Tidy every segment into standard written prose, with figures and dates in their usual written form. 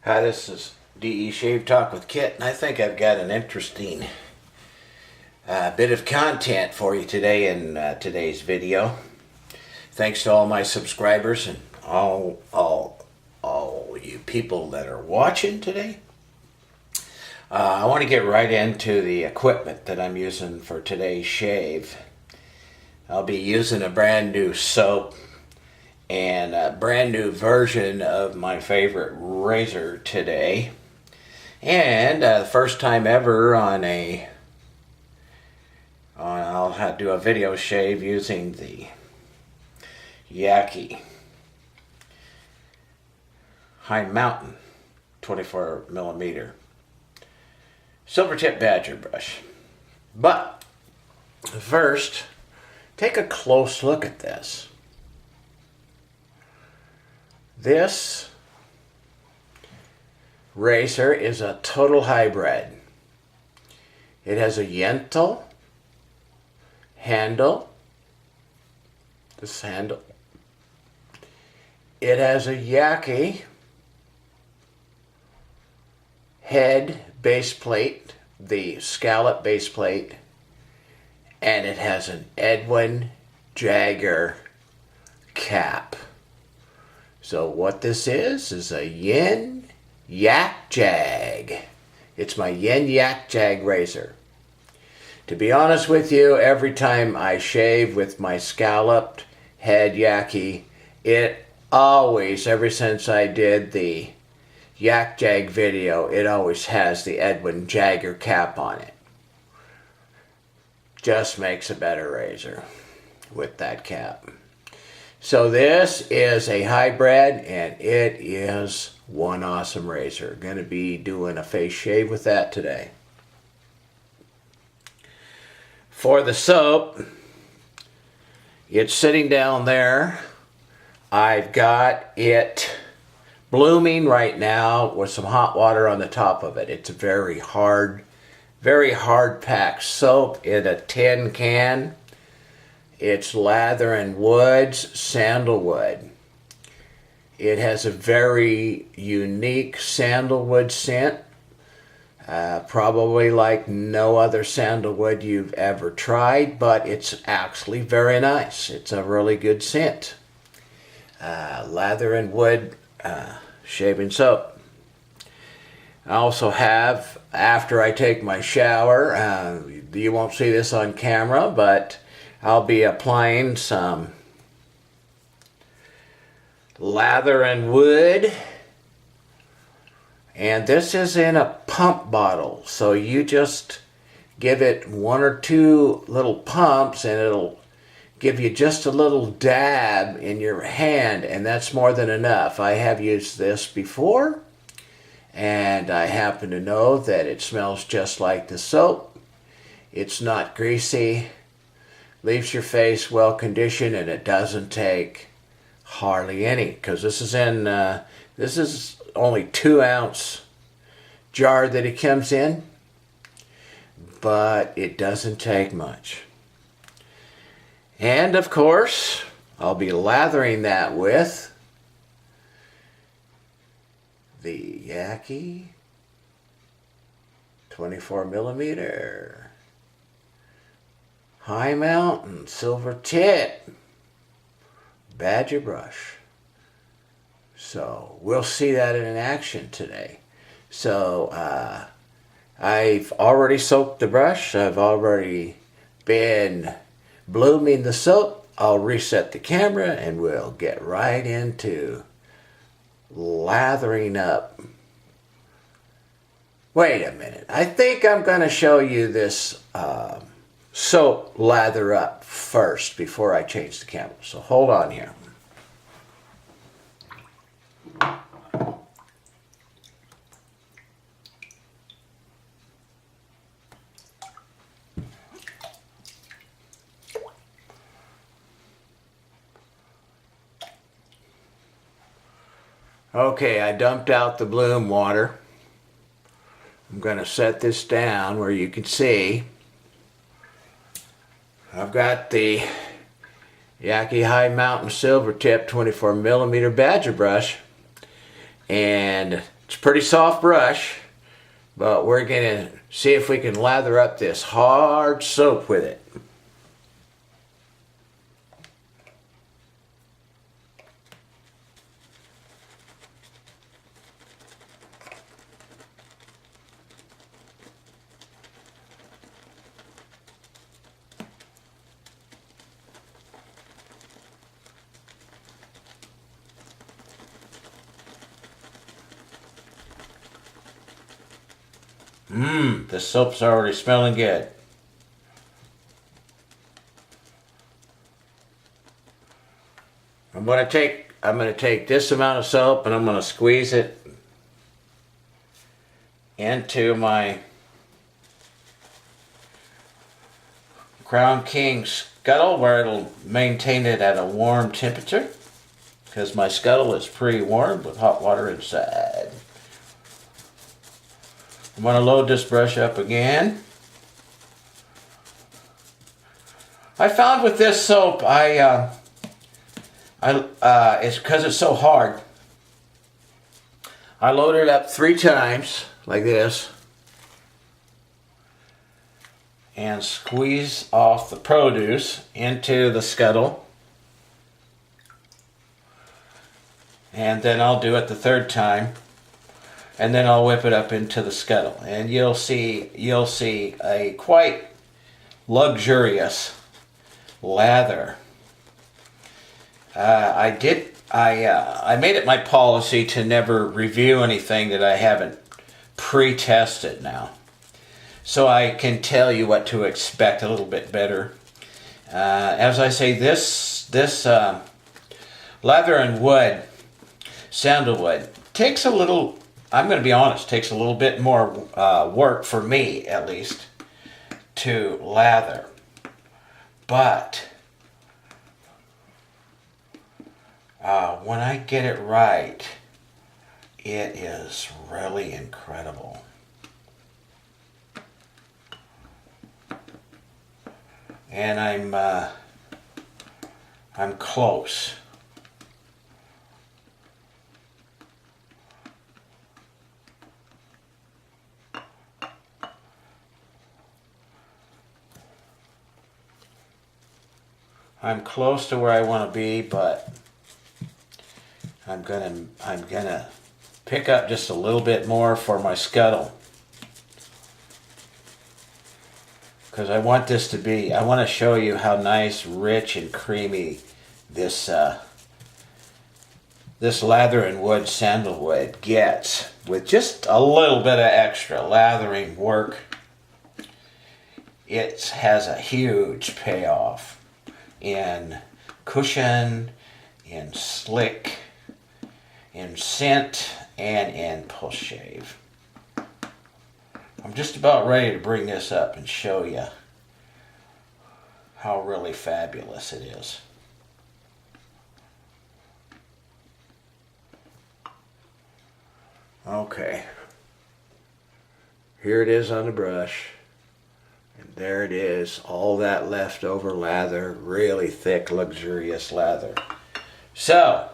Hi, this is DE Shave Talk with Kit, and I think I've got an interesting bit of content for you today in today's video. Thanks to all my subscribers and all you people that are watching today. I want to get right into the equipment that I'm using for today's shave. I'll be using a brand new soap and a brand new version of my favorite razor today, and the first time ever I'll do a video shave using the Yaqi High Mountain 24mm silver tip badger brush. But first, take a close look at this. This razor is a total hybrid. It has a Yentl handle. This handle. It has a Yaqi head base plate, the scallop base plate, and it has an Edwin Jagger cap. So what this is a Yin-Yaq-Jaq. It's my Yin-Yaq-Jaq razor. To be honest with you, every time I shave with my scalloped head Yaqi, it always, ever since I did the Yaq-Jaq video, it always has the Edwin Jagger cap on it. Just makes a better razor with that cap. So this is a hybrid, and it is one awesome razor. Going to be doing a face shave with that today. For the soap, it's sitting down there. I've got it blooming right now with some hot water on the top of it. It's a very hard packed soap in a tin can. It's Lather and Woods sandalwood. It has a very unique sandalwood scent, probably like no other sandalwood you've ever tried, but it's actually very nice. It's a really good scent. Lather and Wood shaving soap. I also have, after I take my shower, you won't see this on camera, but I'll be applying some Lather and Wood, and this is in a pump bottle, so you just give it one or two little pumps and it'll give you just a little dab in your hand, and that's more than enough. I have used this before, and I happen to know that it smells just like the soap. It's not greasy. Leaves your face well conditioned, and it doesn't take hardly any, because this is only 2-ounce jar that it comes in, but it doesn't take much. And of course, I'll be lathering that with the Yaqi 24mm High Mountain silver tip badger brush. So we'll see that in action today. So I've already soaked the brush. I've already been blooming the soap. I'll reset the camera and we'll get right into lathering up. Wait a minute. I think I'm going to show you this soap lather up first before I change the camera. So hold on here. Okay, I dumped out the bloom water. I'm going to set this down where you can see. I've got the Yaqi High Mountain Silver Tip 24mm Badger brush, and It's a pretty soft brush, but we're going to see if we can lather up this hard soap with it. The soap's already smelling good. I'm going to take this amount of soap and I'm going to squeeze it into my Crown King scuttle where it'll maintain it at a warm temperature, because my scuttle is pretty warm with hot water inside. I'm going to load this brush up again. I found with this soap, it's because it's so hard. I load it up 3 times like this and squeeze off the produce into the scuttle, and then I'll do it the 3rd time. And then I'll whip it up into the scuttle, and you'll see a quite luxurious lather. I made it my policy to never review anything that I haven't pre-tested now, so I can tell you what to expect a little bit better. As I say, this lather and wood, sandalwood, takes a little. I'm going to be honest, takes a little bit more work, for me at least, to lather. But when I get it right, it is really incredible. And I'm close. I'm close to where I want to be, but I'm gonna pick up just a little bit more for my scuttle, because I want this to be. I want to show you how nice, rich, and creamy this this lather and wood sandalwood gets with just a little bit of extra lathering work. It has a huge payoff in cushion, in slick, in scent, and in push shave. I'm just about ready to bring this up and show you how really fabulous it is. Okay, here it is on the brush. And there it is, all that leftover lather, really thick, luxurious lather. So,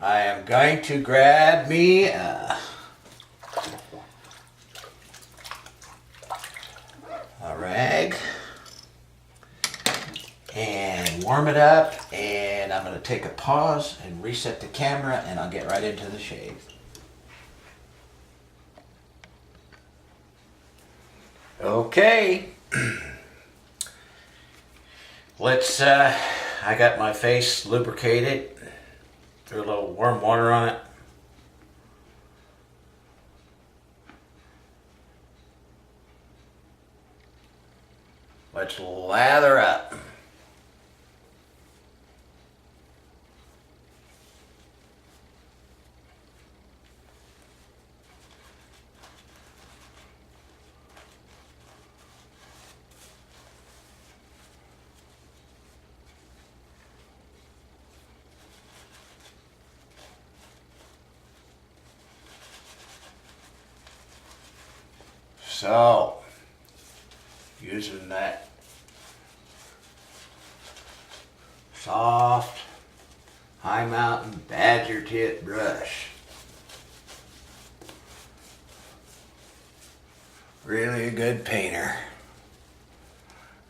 I am going to grab me a rag and warm it up, and I'm going to take a pause and reset the camera, and I'll get right into the shave. Okay, let's, I got my face lubricated, threw a little warm water on it. Let's lather up. So, using that soft high mountain badger tip brush, really a good painter.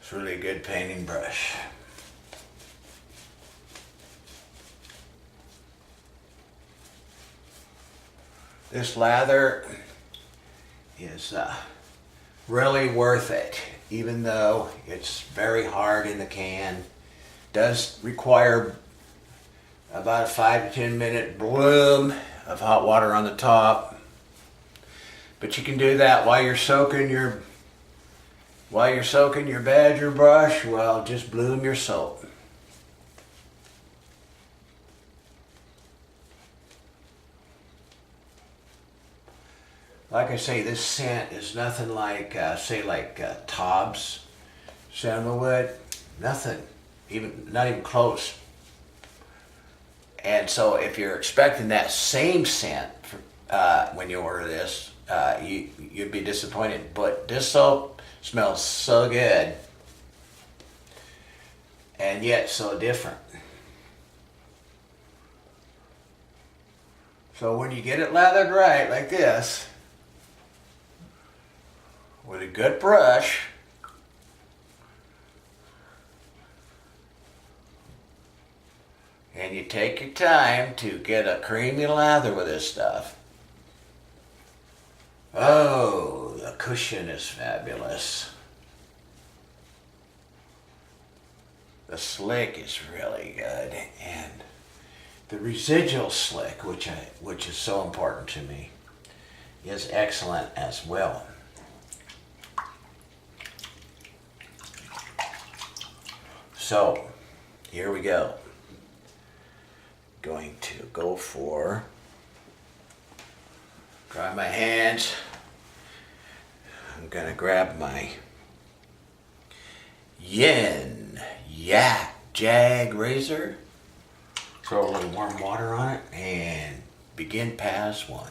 It's really a good painting brush. This lather is really worth it, even though it's very hard in the can. Does require about a 5 to 10 minute bloom of hot water on the top. But you can do that while you're soaking your badger brush. Well, just bloom your soap. Like I say, this scent is nothing like, Taub's sandalwood. Nothing, not even close. And so, if you're expecting that same scent when you order this, you'd be disappointed. But this soap smells so good, and yet so different. So when you get it lathered right, like this, with a good brush, and you take your time to get a creamy lather with this stuff. Oh, the cushion is fabulous. The slick is really good, and the residual slick, which is so important to me, is excellent as well. So, here we go. Going to go for, dry my hands. I'm gonna grab my Yin-Yaq-Jaq razor, throw a little warm water on it, and begin pass one.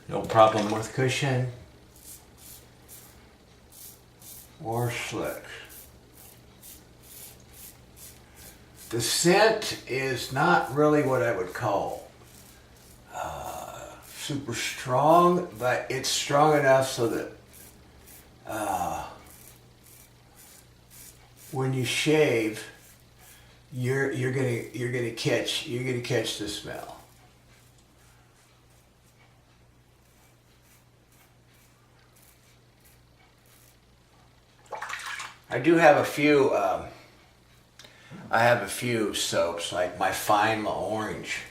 No problem with cushion or slick. The scent is not really what I would call super strong, but it's strong enough so that when you shave, you're gonna catch the smell. I do have a few. I have a few soaps, like my Fine Orange,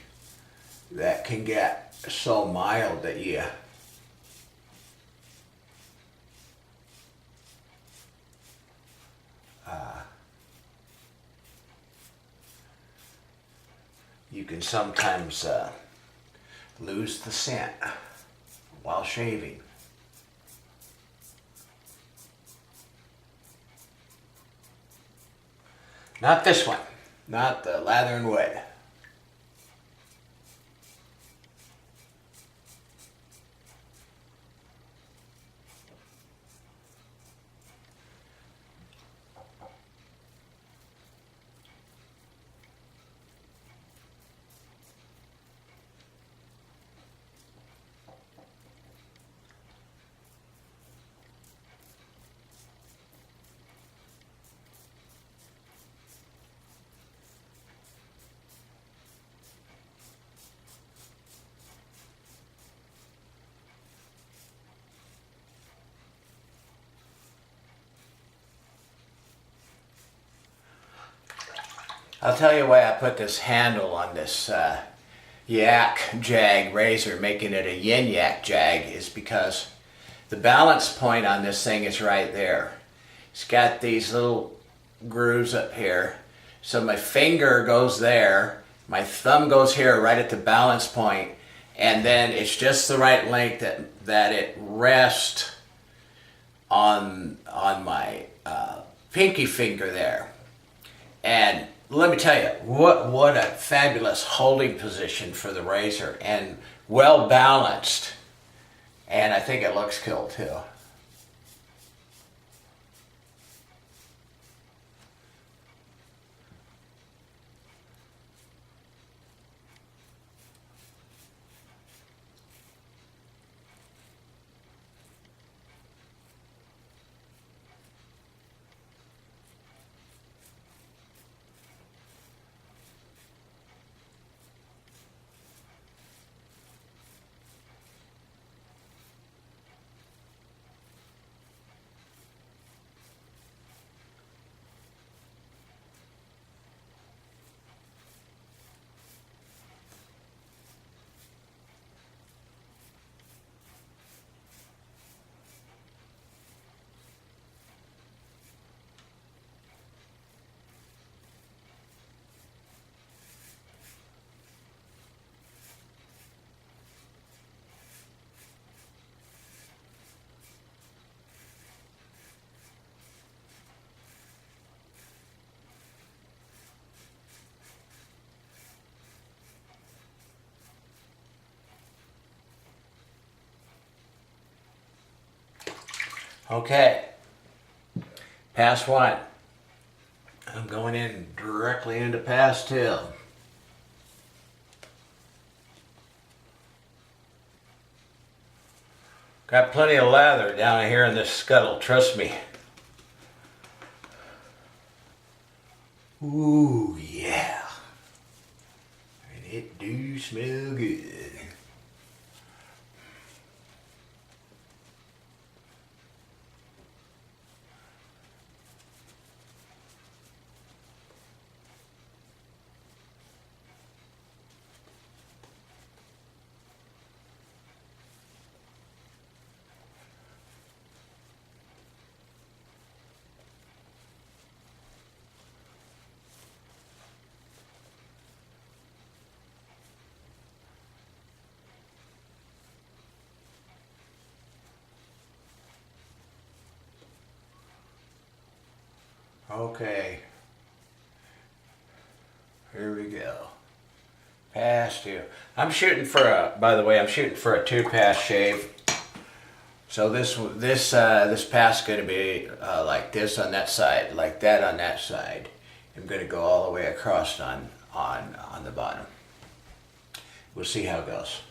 that can get so mild that you can sometimes lose the scent while shaving. Not this one, not the Lather and Wood. I'll tell you why I put this handle on this Yak-Jag razor, making it a Yin-Yaq-Jaq, is because the balance point on this thing is right there. It's got these little grooves up here. So my finger goes there, my thumb goes here right at the balance point, and then it's just the right length that it rests on my pinky finger there. And let me tell you, what a fabulous holding position for the razor, and well balanced. And I think it looks cool too. Okay, pass 1. I'm going in directly into pass 2. Got plenty of lather down here in this scuttle, trust me. Ooh, yeah. And it do smell good. Okay, here we go. Pass 2. I'm shooting for a, by the way, I'm shooting for a 2-pass shave. So this pass is going to be like this on that side, like that on that side. I'm going to go all the way across on the bottom. We'll see how it goes.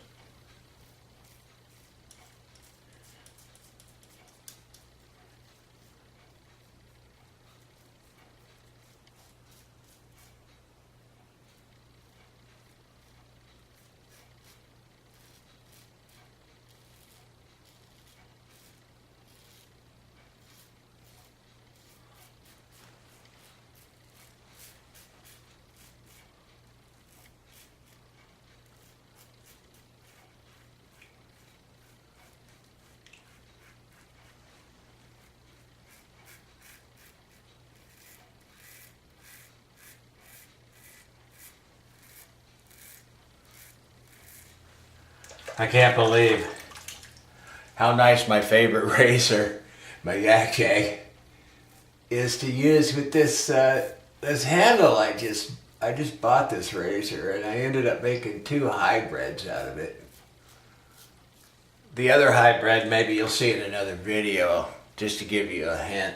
I can't believe how nice my favorite razor, my Yin-Yaq-Jaq, is to use with this this handle. I just bought this razor and I ended up making 2 hybrids out of it. The other hybrid maybe you'll see in another video, just to give you a hint.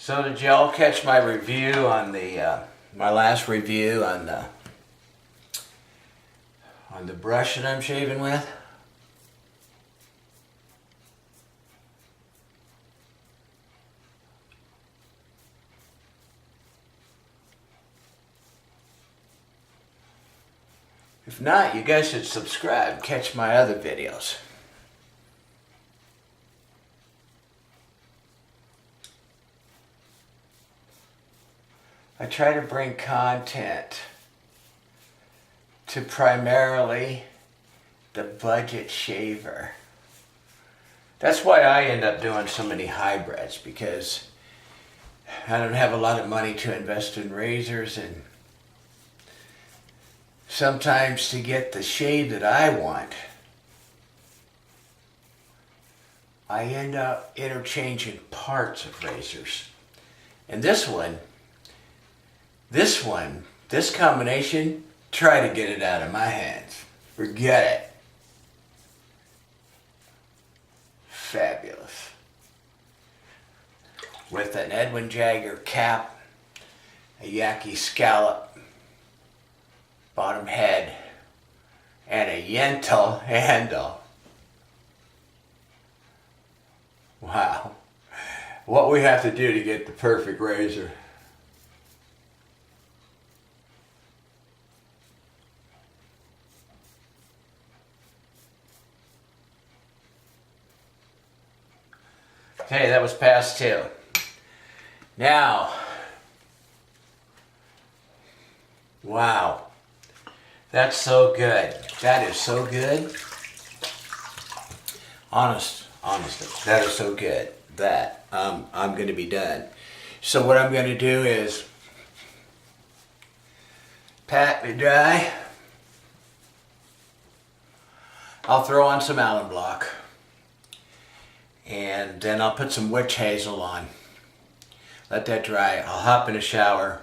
So did y'all catch my review on the my last review on the brush that I'm shaving with? If not, you guys should subscribe, catch my other videos. I try to bring content to primarily the budget shaver. That's why I end up doing so many hybrids, because I don't have a lot of money to invest in razors, and sometimes to get the shade that I want, I end up interchanging parts of razors. And this combination, try to get it out of my hands. Forget it. Fabulous. With an Edwin Jagger cap, a Yaqi scallop, bottom head, and a Yentl handle. Wow. What we have to do to get the perfect razor. Okay, that was pass 2. Now, wow, that's so good. That is so good. Honestly, that is so good that I'm going to be done. So what I'm going to do is pat me dry. I'll throw on some alum block. And then I'll put some witch hazel on. Let that dry. I'll hop in a shower.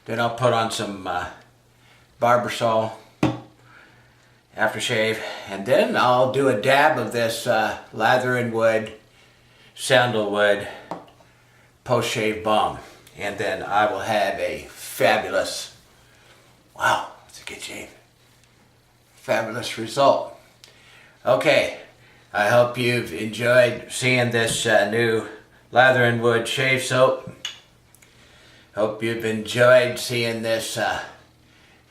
Then I'll put on some Barbasol aftershave. And then I'll do a dab of this Lather and Wood, Sandalwood post-shave balm. And then I will have a fabulous, wow, it's a good shave. Fabulous result. Okay. I hope you've enjoyed seeing this new Lather and Wood shave soap. Hope you've enjoyed seeing this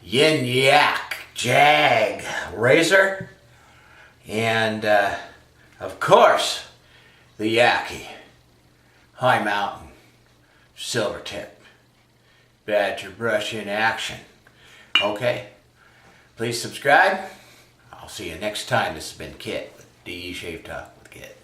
Yin-Yaq-Jaq razor. And of course, the Yaqi High Mountain Silver Tip Badger brush in action. Okay, please subscribe. I'll see you next time. This has been Kit. DE Shave Talk with Kit.